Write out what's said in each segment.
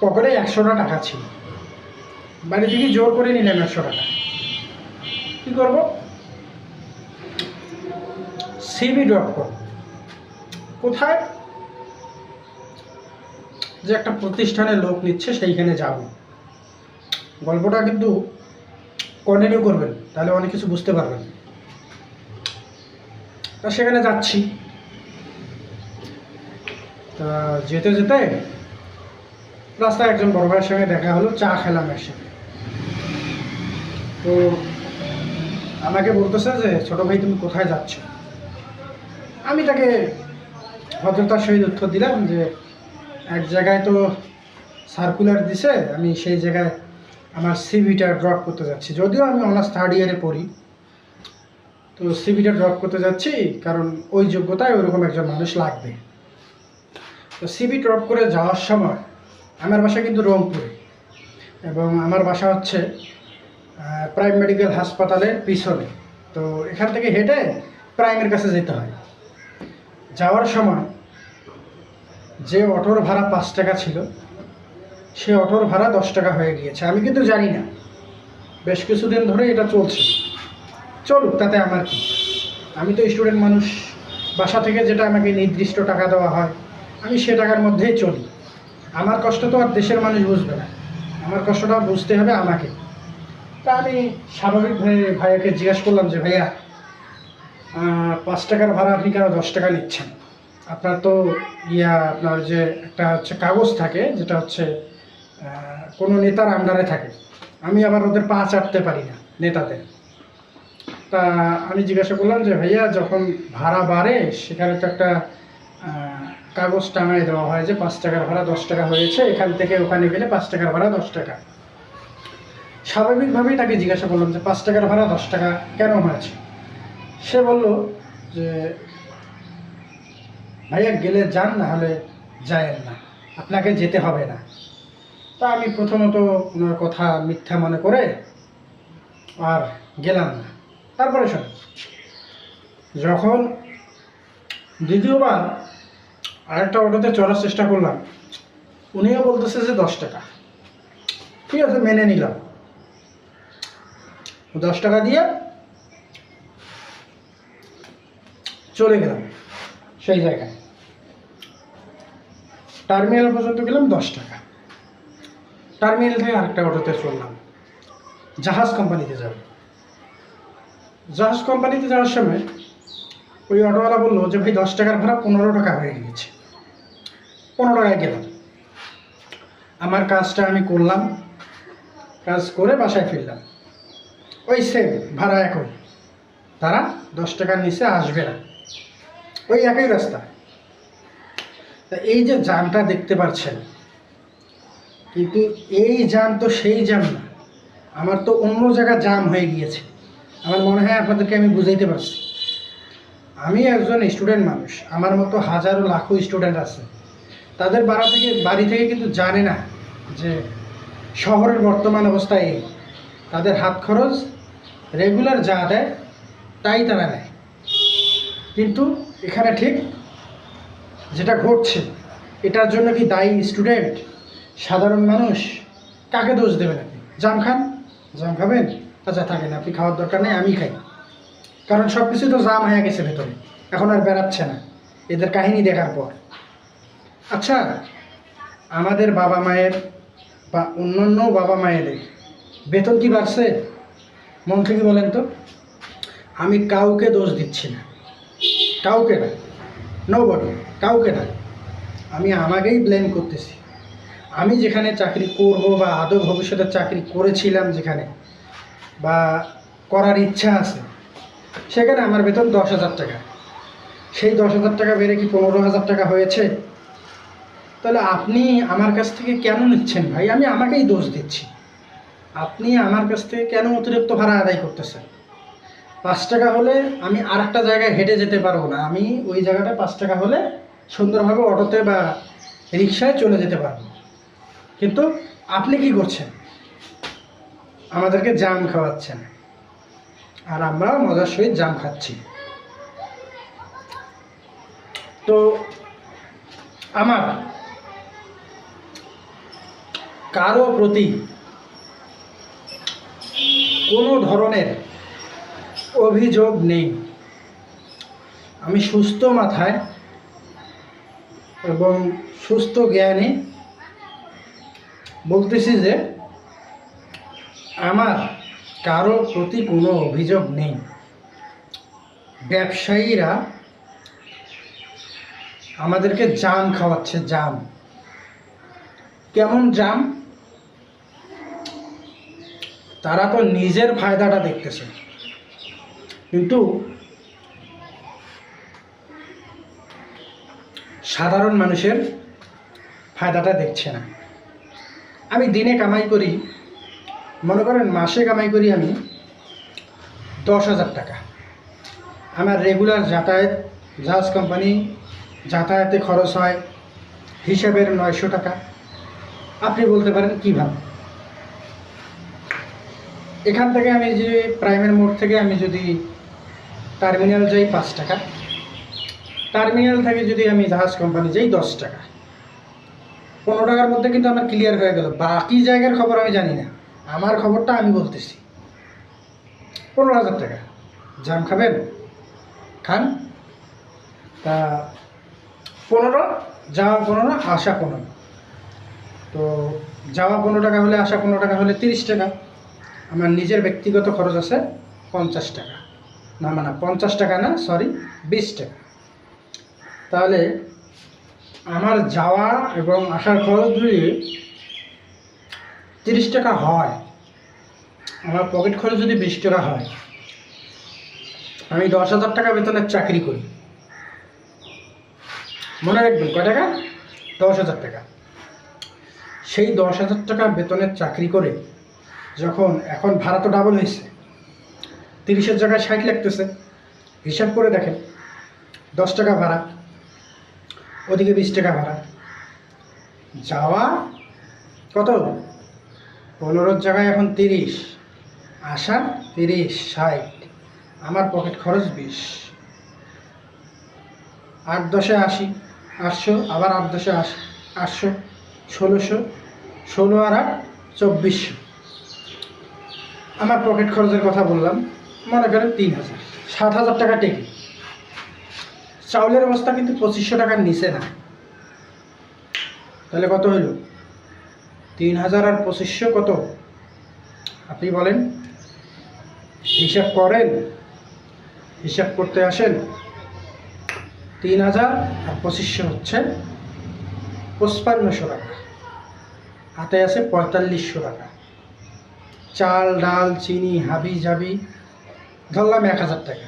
পকেটে 100টা টাকা ছিল। বাড়ি থেকে জোর করে নিলাম 100 টাকা। কী করবো? সিভি ড্রপ করব। কোথায়? যে একটা প্রতিষ্ঠানে লোক নিচ্ছে সেইখানে যাব। গল্পটা কিন্তু কন্টিনিউ করবেন, তাহলে অনেক কিছু বুঝতে পারবেন। তা সেখানে যাচ্ছি। তা যেতে যেতে রাস্তায় একজন বড় ভাইয়ের সঙ্গে দেখা হলো, চা খেলাম একসাথে। তো আমাকে বলতেছে যে ছোটো ভাই তুমি কোথায় যাচ্ছ? আমি তাকে ভদ্রতার সহিত উত্তর দিলাম যে এক জায়গায় তো সার্কুলার দিছে, আমি সেই জায়গায় আমার সিভিটা ড্রপ করতে যাচ্ছি। যদিও আমি অনার্স 3rd ইয়ারে পড়ি, তো সিভিটা ড্রপ করতে যাচ্ছি কারণ ওই যোগ্যতায় ওইরকম একজন মানুষ লাগবে। তো সিভি ড্রপ করে যাওয়ার সময় আমার বাসা কিন্তু রংপুরে, এবং আমার বাসা হচ্ছে প্রাইম মেডিকেল হাসপাতালের পিছনে। তো এখান থেকে হেঁটে প্রাইমের কাছে যেতে হয়। যাওয়ার সময় যে অটোর ভাড়া 5 টাকা ছিল, সে অটোর ভাড়া 10 টাকা হয়ে গিয়েছে। আমি কিন্তু জানি না, বেশ কিছুদিন ধরে এটা চলছে। চলুক, তাতে আমার কি? আমি তো স্টুডেন্ট মানুষ, বাসা থেকে যেটা আমাকে নির্দিষ্ট টাকা দেওয়া হয় আমি সে টাকার মধ্যেই চলি। আমার কষ্ট তো আর দেশের মানুষ বুঝবে না, আমার কষ্টটা বুঝতে হবে আমাকে। তা আমি স্বাভাবিকভাবে ভাইয়াকে জিজ্ঞাসা করলাম যে ভাইয়া 5 টাকার ভাড়া আপনি কেন 10 টাকা নিচ্ছেন? আপনার তো আপনার যে একটা হচ্ছে কাগজ থাকে, যেটা হচ্ছে কোনো নেতার আন্ডারে থাকে। আমি আবার ওদের পা চাটতে পারি না, নেতাদের। তা আমি জিজ্ঞাসা করলাম যে ভাইয়া যখন ভাড়া বাড়ে সেখানে তো একটা কাগজ টাঙায় দেওয়া হয় যে 5 টাকার ভাড়া 10 টাকা হয়েছে, এখান থেকে ওখানে গেলে 5 টাকার ভাড়া 10 টাকা। স্বাভাবিকভাবেই তাকে জিজ্ঞাসা করলাম যে 5 টাকার ভাড়া 10 টাকা কেন হয়েছে? সে বলল যে ভাইয়া গেলে যান, না হলে যায়েন না, আপনাকে যেতে হবে না। তা আমি প্রথমত ওনার কথা মিথ্যা মনে করে আর গেলাম না। তারপরে শোন, যখন দ্বিতীয়বার আরেকটা অটোতে চড়ার চেষ্টা করলাম, উনিও বলতেছে যে 10 টাকা। ঠিক আছে, মেনে নিলাম। 10 টাকা দিয়ে চলে গেলাম সেই জায়গায়। টার্মিনাল পর্যন্ত গেলাম 10 টাকা। টার্মিনাল থেকে আরেকটা অটোতে চললাম, জাহাজ কোম্পানিতে যাব। জাহাজ কোম্পানিতে যাওয়ার সময় ওই অটোওয়ালা বললো যে ভাই 10 টাকার ভাড়া 15 টাকা হয়ে গিয়েছে। 15 টাকায় গেলাম, আমার কাজটা আমি করলাম, কাজ করে বাসায় ফিরলাম। ওই সেম ভাড়া একই, তারা 10 টাকার নিচে আসবে না, ওই একই রাস্তা। তা এই যে জ্যামটা দেখতে পাচ্ছেন, কিন্তু এই জ্যাম তো সেই জ্যাম না, আমার তো অন্য জায়গায় জ্যাম হয়ে গিয়েছে। আমার মনে হয় আপনাদেরকে আমি বুঝাইতে পারছি। আমি একজন স্টুডেন্ট মানুষ, আমার মতো হাজারো লাখো স্টুডেন্ট আছে, তাদের বাড়ি থেকে কিন্তু জানে না যে শহরের বর্তমান অবস্থায় এই। তাদের হাত খরচ রেগুলার যা দেয় তাই তারা নেয়। কিন্তু এখানে ঠিক যেটা ঘটছে, এটার জন্য কি দায়ী স্টুডেন্ট, সাধারণ মানুষ? কাকে দোষ দেবেন আপনি? জাম খান, জাম খাবেন, আচ্ছা থাকেন, আপনি খাওয়ার দরকার নেই, আমি খাই। কারণ সব কিছু তো জাম হয়ে গেছে ভেতরে, এখন আর বেরাচ্ছে না এদের কাহিনী দেখার পর। আচ্ছা, আমাদের বাবা মায়ের বা অন্যান্য বাবা মায়েদের বেতন কি বাড়ছে? মন থেকে বলেন তো। আমি কাউকে দোষ দিচ্ছি না, কাউকে না, নোবডি, কাউকে না। আমি আমাকেই ব্লেম করতেছি। আমি যেখানে চাকরি করব বা আদৌ ভবিষ্যতে চাকরি করেছিলাম যেখানে, বা করার ইচ্ছা আছে, সেখানে আমার বেতন 10,000 টাকা। সেই 10,000 টাকা বেড়ে কি 15,000 টাকা হয়েছে? তাহলে আপনি আমার কাছ থেকে কেন নিচ্ছেন ভাই? আমি আমাকেই দোষ দিচ্ছি। আপনি আমার কাছ থেকে কেন অতিরিক্ত ভাড়া আদায় করতেছেন? 5 টাকা হলে আমি আর একটা জায়গায় হেঁটে যেতে পারবো না, আমি ওই জায়গাটা 5 টাকা হলে সুন্দরভাবে অটোতে বা রিক্সায় চলে যেতে পারবো। কিন্তু আপনি কি করছেন? আমাদেরকে জাম খাওয়াচ্ছেন, আর আমরা মজার সহিত জাম খাচ্ছি। তো আমার কারো প্রতি কোনো ধরনের অভিযোগ নেই। আমি সুস্থ মাথায় এবং সুস্থ জ্ঞানে বলতেছি যে আমার কারো প্রতি কোনো অভিযোগ নেই। ব্যবসায়ীরা আমাদেরকে জাম খাওয়াচ্ছে, জাম। কেমন জাম? তারা তো নিজের ফায়দাটা দেখতেছে, কিন্তু সাধারণ মানুষের ফায়দাটা দেখছে না। আমি দিনে কামাই করি, মনে করেন মাসে কামাই করি আমি 10,000 টাকা। আমার রেগুলার যাতায়াত, জাহাজ কোম্পানি যাতায়াতে খরচ হয় হিসাবের 900 টাকা। আপনি বলতে পারেন কীভাবে? এখান থেকে আমি যে প্রাইমের মোড় থেকে আমি যদি টার্মিনাল যাই 5 টাকা, টার্মিনাল থেকে যদি আমি জাহাজ কোম্পানি যাই 10 টাকা, 15 টাকার মধ্যে কিন্তু আমার ক্লিয়ার হয়ে গেল। বাকি জায়গার খবর আমি জানি না, আমার খবরটা আমি বলতেছি। 15,000 টাকা। জাম খাবেন? খান। তা 15, যাওয়া 15, আসা 15। তো যাওয়া 15 টাকা হলে, আসা 15 টাকা হলে 30 টাকা। আমার নিজের ব্যক্তিগত খরচ আছে 50 টাকা। না 50 টাকা না, সরি, 20 টাকা। তাহলে আমার যাওয়া এবং আসার খরচ যদি 30 টাকা হয়, আমার পকেট খরচ যদি 20 টাকা হয়, আমি 10,000 টাকা বেতনের চাকরি করি। মনে রাখবেন, কয় টাকা? 10,000 টাকা। সেই 10,000 টাকা বেতনের চাকরি করে যখন, এখন ভাড়া তো ডাবল হয়েছে, 30-এর জায়গায় 60 লাগতেছে। হিসাব করে দেখেন, 10 টাকা ভাড়া, ওদিকে 20 টাকা ভাড়া, যাওয়া কত? 15-র জায়গায় এখন 30, আসা 30, 60, আমার পকেট খরচ 20। 8-10-এ 80, 800, আবার 8-10-এ 80, 800, 1600, 16 আর 8, 2400। আমার পকেট খরচের কথা বললাম, মনে করেন 3,000, 7,000 টাকা টেকে। চাউলের বস্তা কিন্তু 2500 টাকার নিচে না। তাহলে কত হইল? 3,000 আর 2500 কত? আপনি বলেন, হিসাব করেন, হিসাব করতে আসেন। 3,000 আর 2500 হচ্ছে 5500 টাকা। হাতে আছে 4500 টাকা। চাল, ডাল, চিনি, হাবি জাবি ধরলাম 1,000 টাকা।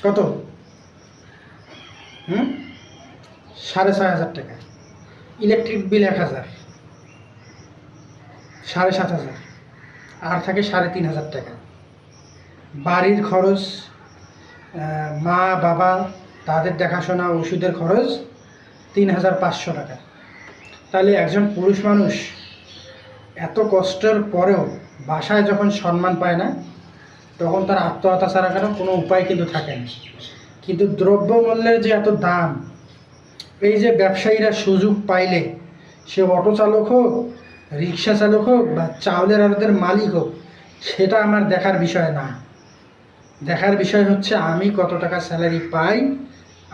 কত? 6,500 টাকা। ইলেকট্রিক বিল 1,000, 7,500, আর থাকে 3,500 টাকা। বাড়ির খরচ, মা বাবা তাদের দেখাশোনা, ওষুধের খরচ 3,500 টাকা। তাহলে একজন পুরুষ মানুষ এত কষ্টের পরেও বাসায় যখন সম্মান পায় না, তখন তার আত্মহত্যা ছাড়া কোনো উপায় কিন্তু থাকে না। কিন্তু দ্রব্যমূল্যের যে এত দাম, এই যে ব্যবসায়ীরা সুযোগ পাইলে, সে অটো চালক হোক, রিক্সা চালক হোক, বা চাউলের আড়তের মালিক হোক, সেটা আমার দেখার বিষয় না। দেখার বিষয় হচ্ছে আমি কত টাকা স্যালারি পাই,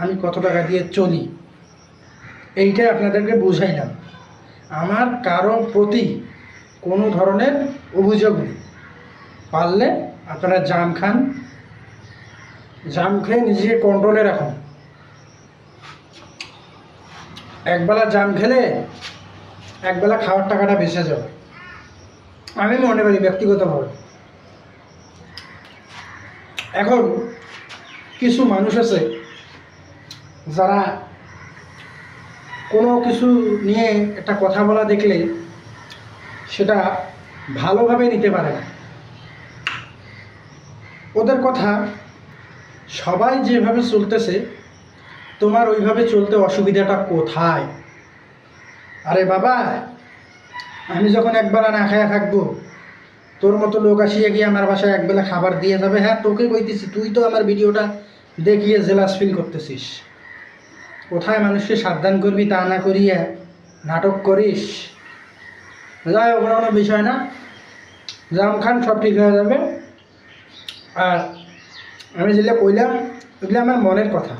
আমি কত টাকা দিয়ে চলি। এইটাই আপনাদেরকে বুঝাইলাম। আমার কারো প্রতি কোনো ধরনের অভিযোগ নেই। পারলে আপনারা জাম খান, জাম খেয়ে নিজেকে কন্ট্রোলে রাখুন। একবেলা জাম খেলে একবেলা খাওয়ার টাকাটা বেঁচে যাবে, আমি মনে করি ব্যক্তিগতভাবে। এখন কিছু মানুষ আছে যারা কোনো কিছু নিয়ে একটা কথা বলা দেখলে সেটা ভালোভাবে নিতে পারে না। ওদের কথা, সবাই যেভাবে চলতেছে তোমার ওইভাবে চলতে অসুবিধাটা কোথায়? আরে বাবা, আমি যখন একবেলা না খায়া থাকবো, তোর মতো লোক আসিয়া গিয়ে আমার বাসায় একবেলা খাবার দিয়ে যাবে। হ্যাঁ, তোকে কইতেছি, তুই তো আমার ভিডিওটা দেখিয়ে জেলাস ফিল করতেছিস। কোথায় মানুষকে সাবধান করবি তা না করিয়া নাটক করিস। যাই হোক, কোনো বিষয় না, জাম খান সব ঠিক হয়ে যাবে। আর আমি যেগুলো কইলাম এগুলো আমার মনের কথা।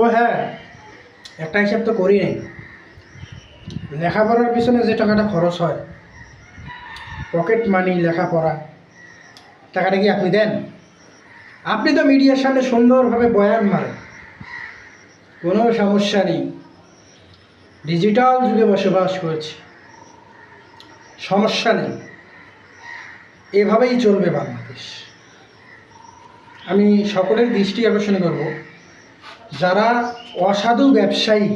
ও হ্যাঁ, একটা হিসাব তো করি নাই, লেখাপড়ার পিছনে যে টাকাটা খরচ হয়, পকেট মানি, লেখাপড়া, টাকাটা কি আপনি দেন? আপনি তো মিডিয়ার সামনে সুন্দরভাবে বয়ান মারেন, কোনো সমস্যা নেই, ডিজিটাল যুগে বসবাস করেছি, সমস্যা নেই, এভাবেই চলবে বাংলাদেশ। আমি সকলের দৃষ্টি আকর্ষণ করব, যারা অসাধু ব্যবসায়ী,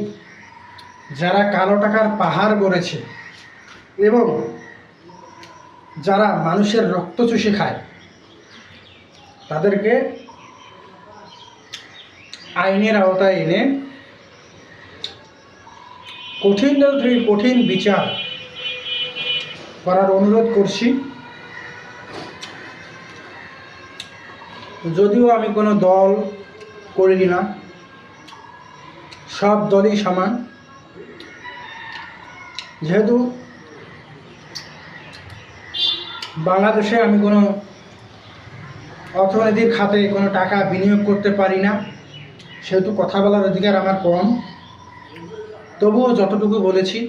যারা কালো টাকার পাহাড় গড়েছে এবং যারা মানুষের রক্ত চুষে খায়, তাদেরকে আইনের আওতায় এনে কঠিন থেকে কঠিন বিচার করার অনুরোধ করছি। যদিও আমি কোনো দল করি না, সব দলই সমান, যেহেতু বাংলাদেশে আমি কোনো অর্থনীতির খাতে কোনো টাকা বিনিয়োগ করতে পারি না, সেহেতু কথা বলার অধিকার আমার কম। তবুও যতটুকু বলেছি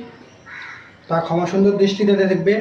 তা ক্ষমা সুন্দর দৃষ্টিতে দেখবেন।